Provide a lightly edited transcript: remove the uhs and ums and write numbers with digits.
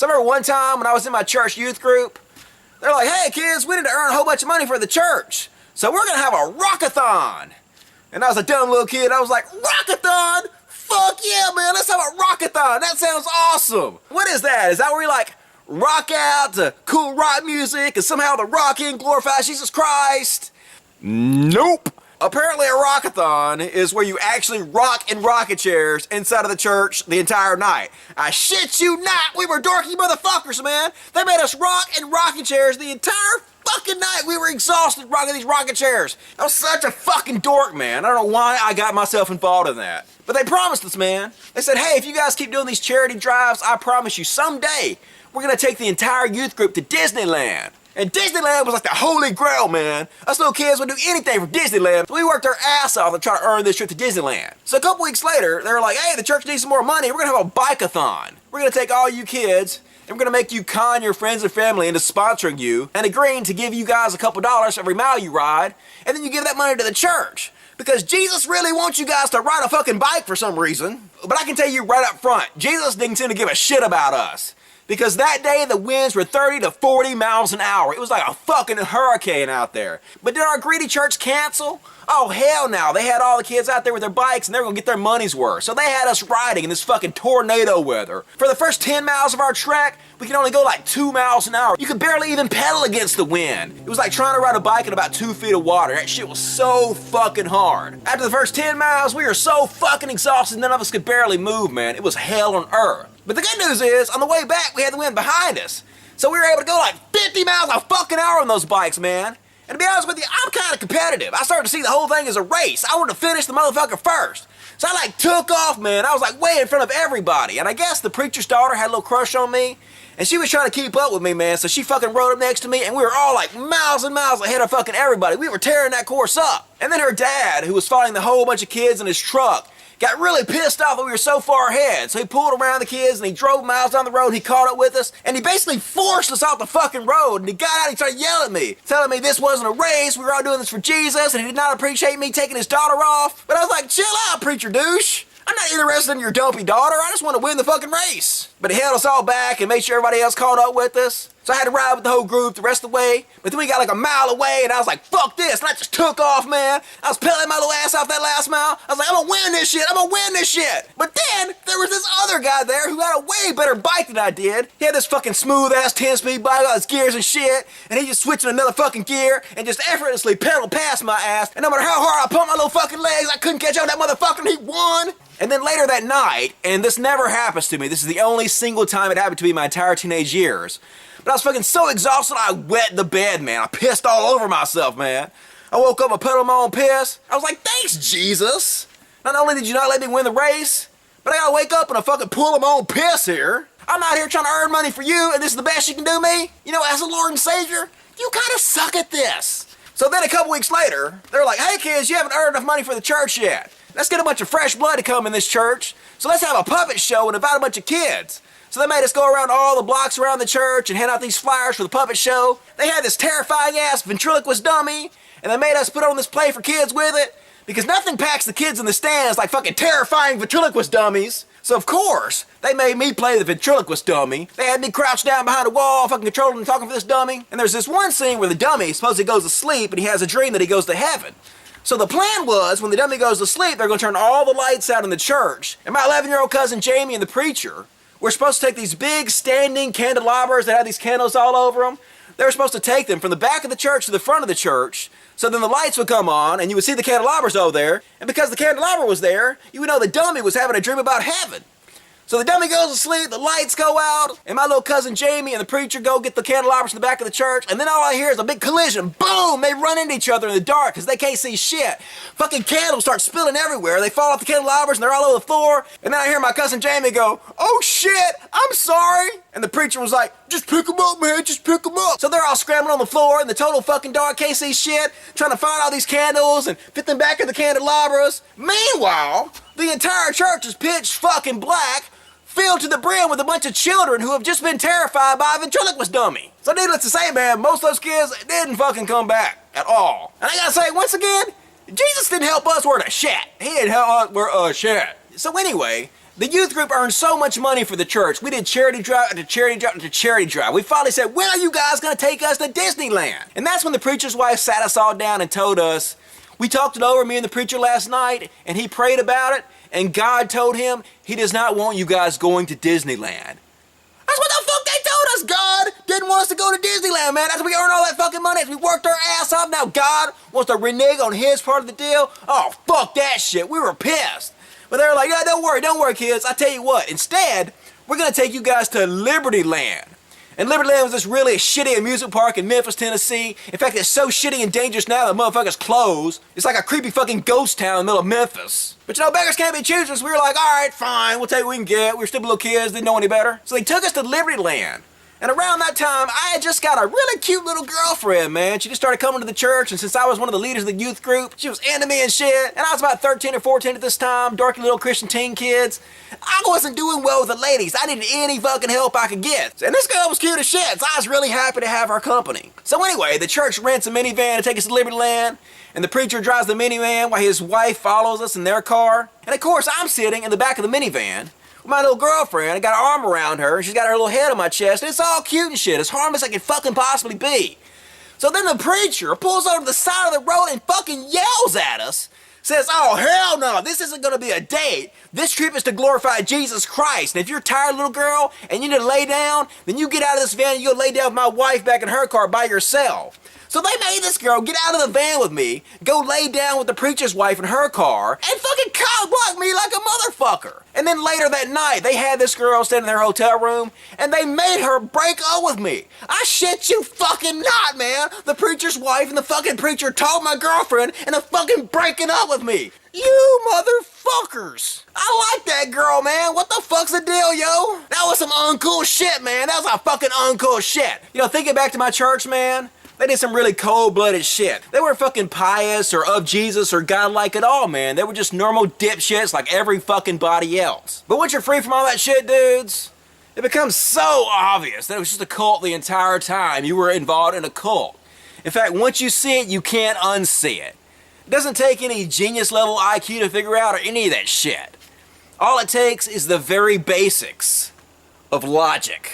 So I remember one time when I was in my church youth group, they're like, hey kids, we need to earn a whole bunch of money for the church. So we're gonna have a rockathon. And I was a dumb little kid, I was like, rockathon? Fuck yeah, man, let's have a rockathon. That sounds awesome. What is that? Is that where you like rock out to cool rock music and somehow the rocking glorifies Jesus Christ? Nope. Apparently a rockathon is where you actually rock in rocket chairs inside of the church the entire night. I shit you not, we were dorky motherfuckers, man. They made us rock in rocking chairs the entire fucking night. We were exhausted rocking these rocket chairs. I was such a fucking dork, man. I don't know why I got myself involved in that. But they promised us, man. They said, hey, if you guys keep doing these charity drives, I promise you someday we're gonna take the entire youth group to Disneyland. And Disneyland was like the holy grail, man. Us little kids would do anything for Disneyland. So we worked our ass off to try to earn this trip to Disneyland. So a couple weeks later, they were like, hey, the church needs some more money. We're gonna have a bike-a-thon. We're gonna take all you kids and we're gonna make you con your friends and family into sponsoring you and agreeing to give you guys a couple dollars every mile you ride, and then you give that money to the church. Because Jesus really wants you guys to ride a fucking bike for some reason. But I can tell you right up front, Jesus didn't seem to give a shit about us. Because that day the winds were 30 to 40 miles an hour. It was like a fucking hurricane out there. But did our greedy church cancel? Oh hell no, they had all the kids out there with their bikes and they were gonna get their money's worth. So they had us riding in this fucking tornado weather. For the first 10 miles of our trek, we could only go like 2 miles an hour. You could barely even pedal against the wind. It was like trying to ride a bike in about 2 feet of water. That shit was so fucking hard. After the first 10 miles, we were so fucking exhausted, none of us could barely move, man. It was hell on earth. But the good news is, on the way back, we had the wind behind us. So we were able to go like 50 miles a fucking hour on those bikes, man. And to be honest with you, I'm kind of competitive. I started to see the whole thing as a race. I wanted to finish the motherfucker first. So I like took off, man. I was like way in front of everybody. And I guess the preacher's daughter had a little crush on me. And she was trying to keep up with me, man. So she fucking rode up next to me and we were all like miles and miles ahead of fucking everybody. We were tearing that course up. And then her dad, who was following the whole bunch of kids in his truck, got really pissed off that we were so far ahead. So he pulled around the kids and he drove miles down the road. He caught up with us and he basically forced us off the fucking road. And he got out and he started yelling at me, telling me this wasn't a race. We were all doing this for Jesus and he did not appreciate me taking his daughter off. But I was like, chill out, preacher douche. I'm not interested in your dumpy daughter. I just want to win the fucking race. But he held us all back and made sure everybody else caught up with us. So I had to ride with the whole group the rest of the way. But then we got like a mile away and I was like, fuck this. And I just took off, man. I was pedaling my little ass off that last mile. I was like, I'm gonna win this shit. I'm gonna win this shit. But then there was this other guy there who had a way better bike than I did. He had this fucking smooth ass 10-speed bike, all his gears and shit. And he just switched in another fucking gear and just effortlessly pedaled past my ass. And no matter how hard I pumped my little fucking legs, I couldn't catch up with that motherfucker and he won. And then later that night, and this never happens to me, this is the only single time it happened to me in my entire teenage years, but I was fucking so exhausted I wet the bed, man. I pissed all over myself, man. I woke up and pedaled my own piss. I was like, thanks, Jesus. Not only did you not let me win the race, but I gotta wake up and a fucking pool of my own piss here. I'm out here trying to earn money for you, and this is the best you can do me? You know, as a Lord and Savior, you kinda suck at this. So then a couple weeks later, they're like, hey kids, you haven't earned enough money for the church yet. Let's get a bunch of fresh blood to come in this church. So let's have a puppet show and invite a bunch of kids. So they made us go around all the blocks around the church and hand out these flyers for the puppet show. They had this terrifying ass ventriloquist dummy, and they made us put on this play for kids with it, because nothing packs the kids in the stands like fucking terrifying ventriloquist dummies. So of course, they made me play the ventriloquist dummy. They had me crouched down behind a wall, fucking controlling and talking for this dummy. And there's this one scene where the dummy supposedly goes to sleep and he has a dream that he goes to heaven. So the plan was, when the dummy goes to sleep, they're going to turn all the lights out in the church. And my 11-year-old cousin Jamie and the preacher were supposed to take these big standing candelabras that had these candles all over them. They were supposed to take them from the back of the church to the front of the church, so then the lights would come on and you would see the candelabras over there. And because the candelabra was there, you would know the dummy was having a dream about heaven. So the dummy goes to sleep, the lights go out, and my little cousin Jamie and the preacher go get the candelabras in the back of the church, and then all I hear is a big collision. Boom! They run into each other in the dark because they can't see shit. Fucking candles start spilling everywhere. They fall off the candelabras and they're all over the floor. And then I hear my cousin Jamie go, oh shit, I'm sorry. And the preacher was like, just pick them up, man, just pick them up. So they're all scrambling on the floor in the total fucking dark, can't see shit, trying to find all these candles and fit them back in the candelabras. Meanwhile, the entire church is pitch fucking black, filled to the brim with a bunch of children who have just been terrified by a ventriloquist dummy. So needless to say, man, most of those kids didn't fucking come back at all. And I gotta say, once again, Jesus didn't help us wear a shat. He didn't help us wear a shat. So anyway, The youth group earned so much money for the church. We did charity drive after charity drive after charity drive. We finally said, when are you guys going to take us to Disneyland? And that's when the preacher's wife sat us all down and told us, we talked it over, me and the preacher last night, and he prayed about it, and God told him he does not want you guys going to Disneyland. That's what the fuck they told us. God didn't want us to go to Disneyland, man. That's why we earned all that fucking money. We worked our ass off. Now God wants to renege on his part of the deal. Oh, fuck that shit. We were pissed. But they were like, yeah, don't worry, kids. I tell you what, instead, we're going to take you guys to Liberty Land. And Liberty Land was this really shitty amusement park in Memphis, Tennessee. In fact, it's so shitty and dangerous now that motherfuckers closed. It's like a creepy fucking ghost town in the middle of Memphis. But you know, beggars can't be choosers. So we were like, all right, fine, we'll take what we can get. We were stupid little kids, didn't know any better. So they took us to Liberty Land. And around that time, I had just got a really cute little girlfriend, man. She just started coming to the church, and since I was one of the leaders of the youth group, she was into me and shit. And I was about 13 or 14 at this time, dorky little Christian teen kids. I wasn't doing well with the ladies. I needed any fucking help I could get. And this girl was cute as shit, so I was really happy to have her company. So anyway, the church rents a minivan to take us to Liberty Land, and the preacher drives the minivan while his wife follows us in their car. And of course, I'm sitting in the back of the minivan with my little girlfriend. I got her arm around her, and she's got her little head on my chest, and it's all cute and shit, as harmless as it can fucking possibly be. So then the preacher pulls over to the side of the road and fucking yells at us, says, oh hell no, this isn't gonna be a date. This trip is to glorify Jesus Christ. And if you're tired, little girl, and you need to lay down, then you get out of this van and you'll lay down with my wife back in her car by yourself. So they made this girl get out of the van with me, go lay down with the preacher's wife in her car, and fucking cock-block me like a motherfucker. And then later that night, they had this girl staying in their hotel room, and they made her break up with me. I shit you fucking not, man. The preacher's wife and the fucking preacher told my girlfriend and they're fucking breaking up with me. You motherfuckers. I like that girl, man. What the fuck's the deal, yo? That was some uncool shit, man. That was a fucking uncool shit. You know, thinking back to my church, man, they did some really cold-blooded shit. They weren't fucking pious or of Jesus or godlike at all, man. They were just normal dipshits like every fucking body else. But once you're free from all that shit, dudes, it becomes so obvious that it was just a cult the entire time you were involved in a cult. In fact, once you see it, you can't unsee it. It doesn't take any genius-level IQ to figure out or any of that shit. All it takes is the very basics of logic.